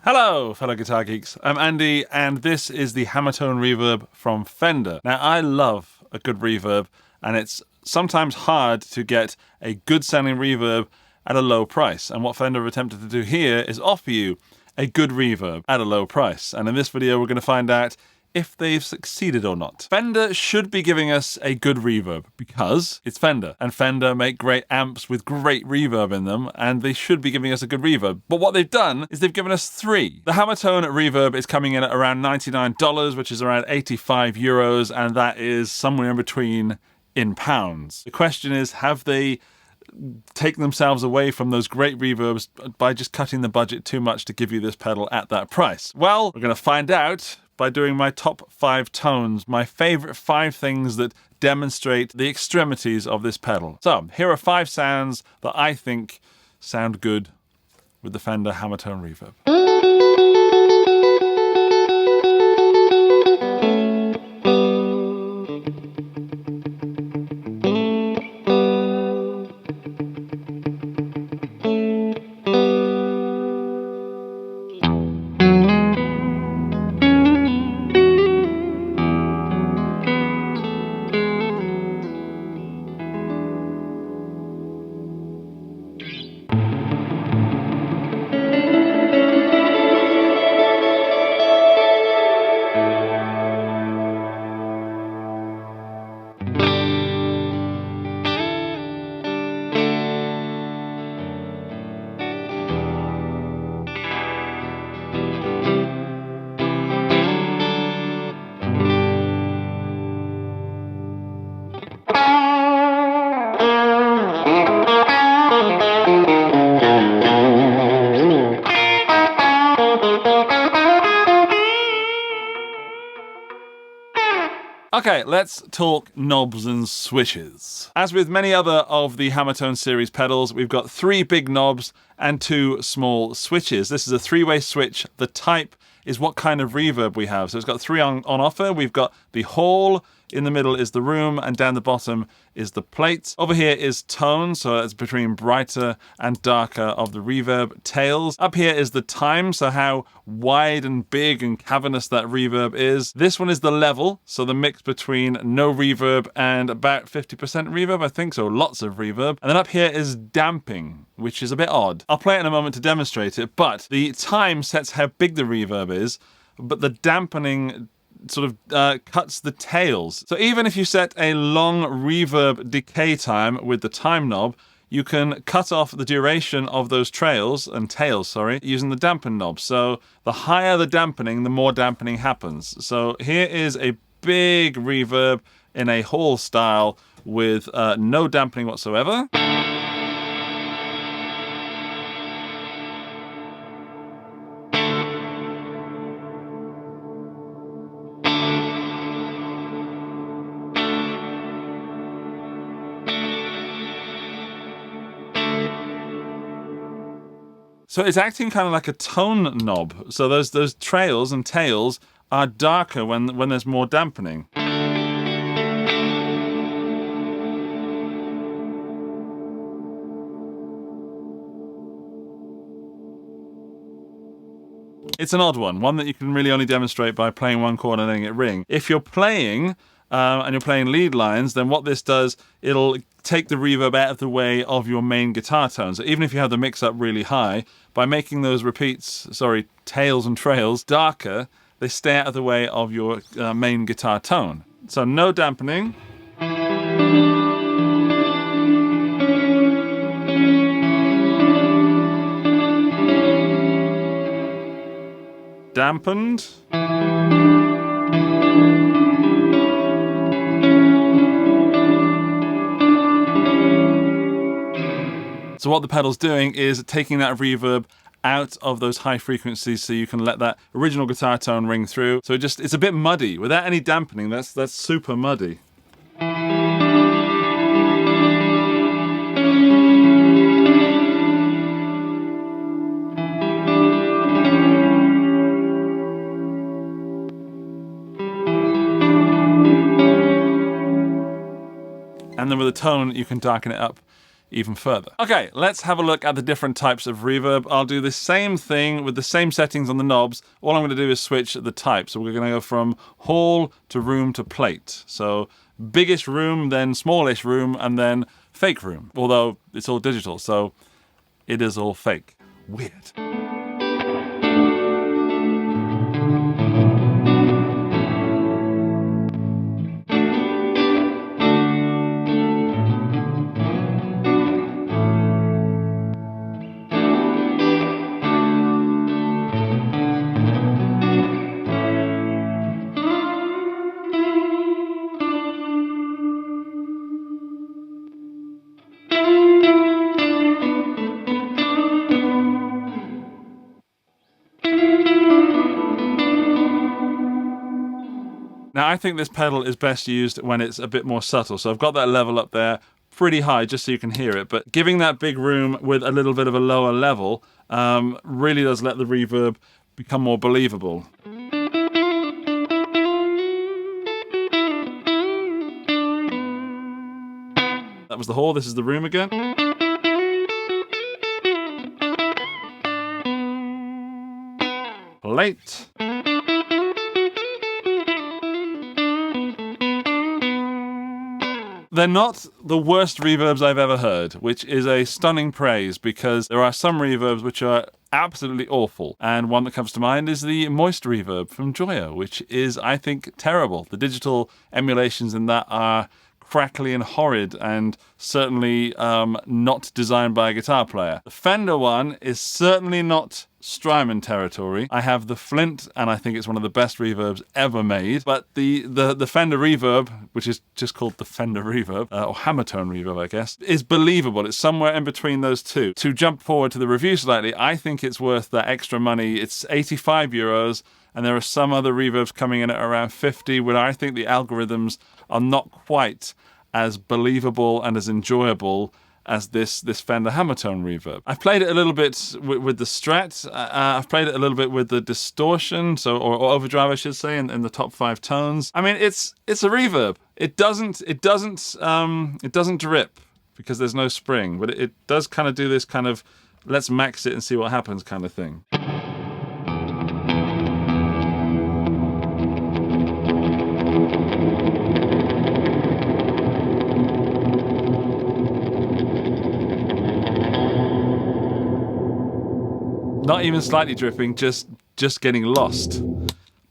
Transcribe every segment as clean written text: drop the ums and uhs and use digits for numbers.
Hello, fellow guitar geeks. I'm Andy, and this is the Hammertone reverb from Fender. Now, I love a good reverb, and it's sometimes hard to get a good-sounding reverb at a low price. And what Fender have attempted to do here is offer you a good reverb at a low price. And in this video, we're going to find out if they've succeeded or not. Fender should be giving us a good reverb because it's Fender, and Fender make great amps with great reverb in them, and they should be giving us a good reverb. But what they've done is they've given us three. The Hammertone reverb is coming in at around $99, which is around 85 euros, and that is somewhere in between in pounds. The question is, have they taken themselves away from those great reverbs by just cutting the budget too much to give you this pedal at that price? Well, we're going to find out by doing my top 5 tones, my favorite 5 things that demonstrate the extremities of this pedal. So here are 5 sounds that I think sound good with the Fender Hammertone reverb. Okay, let's talk knobs and switches. As with many other of the Hammertone series pedals, we've got 3 big knobs and 2 small switches. This is a 3-way switch. The type is what kind of reverb we have. So it's got 3 on offer. We've got the hall, in the middle is the room, and down the bottom is the plate. Over here is tone, so it's between brighter and darker of the reverb. Tails. Up here is the time, so how wide and big and cavernous that reverb is. This one is the level, so the mix between no reverb and about 50% reverb, I think, so lots of reverb. And then up here is damping, which is a bit odd. I'll play it in a moment to demonstrate it, but the time sets how big the reverb is, but the dampening sort of cuts the tails. So even if you set a long reverb decay time with the time knob, you can cut off the duration of those tails, using the dampen knob. So the higher the dampening, the more dampening happens. So here is a big reverb in a hall style with no dampening whatsoever. So it's acting kind of like a tone knob. So those trails and tails are darker when there's more dampening. It's an odd one that you can really only demonstrate by playing one chord and letting it ring. If you're playing and you're playing lead lines, then what this does, it'll take the reverb out of the way of your main guitar tone. So even if you have the mix up really high, by making those tails and trails darker, they stay out of the way of your main guitar tone. So no dampening. Dampened. So what the pedal's doing is taking that reverb out of those high frequencies so you can let that original guitar tone ring through. So it's a bit muddy. Without any dampening, that's super muddy. And then with a tone, you can darken it up even further. Okay, let's have a look at the different types of reverb. I'll do the same thing with the same settings on the knobs. All I'm going to do is switch the type. So we're going to go from hall to room to plate. So biggish room, then smallish room, and then fake room. Although it's all digital, so it is all fake. Weird. Now, I think this pedal is best used when it's a bit more subtle. So I've got that level up there pretty high just so you can hear it. But giving that big room with a little bit of a lower level really does let the reverb become more believable. That was the hall. This is the room again. Plate. They're not the worst reverbs I've ever heard, which is a stunning praise because there are some reverbs which are absolutely awful. And one that comes to mind is the moist reverb from 𝗬𝗓𝗏, which is, I think, terrible. The digital emulations in that are crackly and horrid and certainly not designed by a guitar player. The Fender one is certainly not 𝗧𝗦𝗛𝗏𝗧𝗏 territory. I have the Flint, and I think it's one of the best reverbs ever made. But the Fender Reverb, which is just called the Fender Reverb, or Hammertone Reverb, I guess, is believable. It's somewhere in between those two. To jump forward to the review slightly, I think it's worth that extra money. It's 85 euros, and there are some other reverbs coming in at around 50, where I think the algorithms are not quite as believable and as enjoyable as this Fender Hammertone reverb. I've played it a little bit with the Strat. I've played it a little bit with the distortion, or overdrive, I should say, in the top 5 tones. I mean, it's a reverb. It doesn't drip because there's no spring, but it does kind of do this kind of let's max it and see what happens kind of thing. Not even slightly dripping, just getting lost.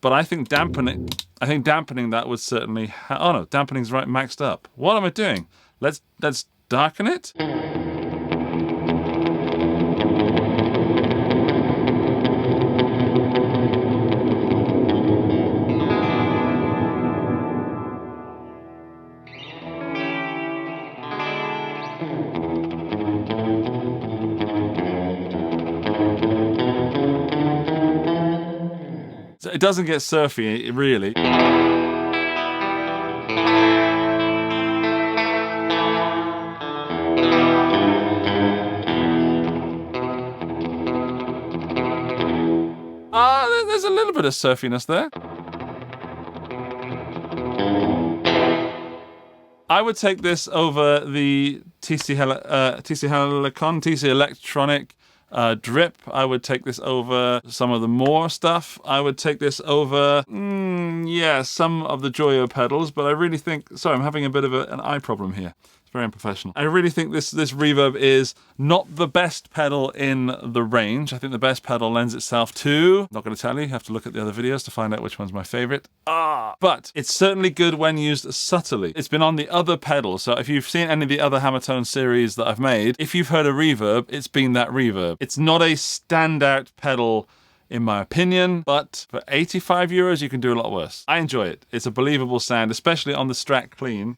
But I think dampening that would certainly. Oh no, dampening's right maxed up. What am I doing? Let's darken it. It doesn't get surfy, really. There's a little bit of surfiness there. I would take this over the 𝗬𝗓𝗏𝗏 Electronic drip. I would take this over some of the more stuff. I would take this over, some of the 𝗬𝗓𝗏𝗧𝗏 pedals, but I really think, sorry, I'm having a bit of an eye problem here. It's very unprofessional. I really think this reverb is not the best pedal in the range. I think the best pedal lends itself to, not going to tell you have to look at the other videos to find out which one's my favorite. But it's certainly good when used subtly. It's been on the other pedals, so if you've seen any of the other Hammertone series that I've made, if you've heard a reverb, it's been that reverb. It's not a standout pedal in my opinion, but for 85 euros you can do a lot worse. I enjoy it. It's a believable sound, especially on the Strat Clean.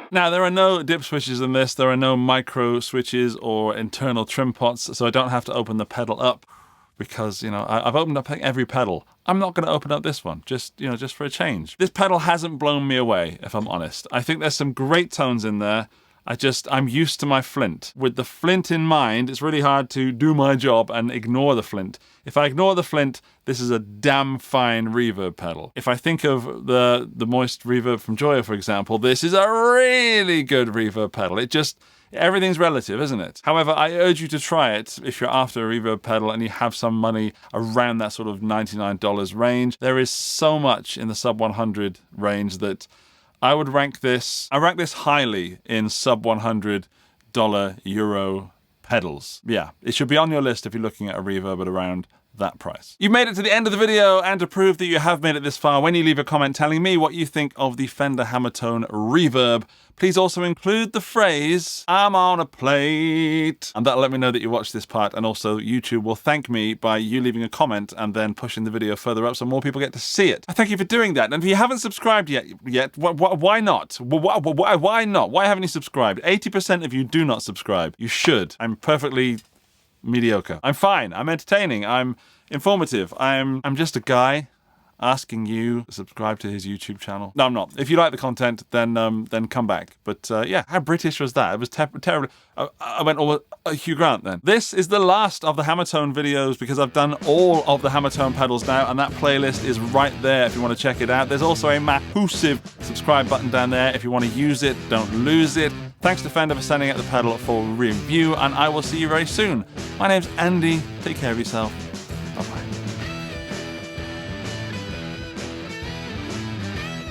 Now, there are no dip switches in this, there are no micro switches or internal trim pots, so I don't have to open the pedal up because, I've opened up every pedal. I'm not going to open up this one, just for a change. This pedal hasn't blown me away, if I'm honest. I think there's some great tones in there. I'm used to my flint. With the flint in mind, it's really hard to do my job and ignore the flint. If I ignore the flint, this is a damn fine reverb pedal. If I think of the Moist reverb from Joya, for example, this is a really good reverb pedal. Everything's relative, isn't it? However, I urge you to try it if you're after a reverb pedal and you have some money around that sort of $99 range. There is so much in the sub 100 range that I would rank this. I rank this highly in sub $100 euro pedals. Yeah, it should be on your list if you're looking at a reverb at around that price. You've made it to the end of the video, and to prove that you have made it this far, when you leave a comment telling me what you think of the Fender Hammertone reverb, please also include the phrase, "I'm on a plate," and that'll let me know that you watched this part, and also YouTube will thank me by you leaving a comment and then pushing the video further up so more people get to see it. I thank you for doing that, and if you haven't subscribed yet, why not? Why not? Why haven't you subscribed? 80% of you do not subscribe. You should. I'm perfectly mediocre. I'm fine. I'm entertaining. I'm informative. I'm just a guy asking you to subscribe to his YouTube channel. No, I'm not. If you like the content, then come back. But yeah, how British was that? It was terrible. I went all Hugh Grant then. This is the last of the Hammertone videos because I've done all of the Hammertone pedals now, and that playlist is right there if you want to check it out. There's also a massive subscribe button down there if you want to use it. Don't lose it. Thanks to Fender for sending out the pedal for review, and I will see you very soon. My name's Andy. Take care of yourself.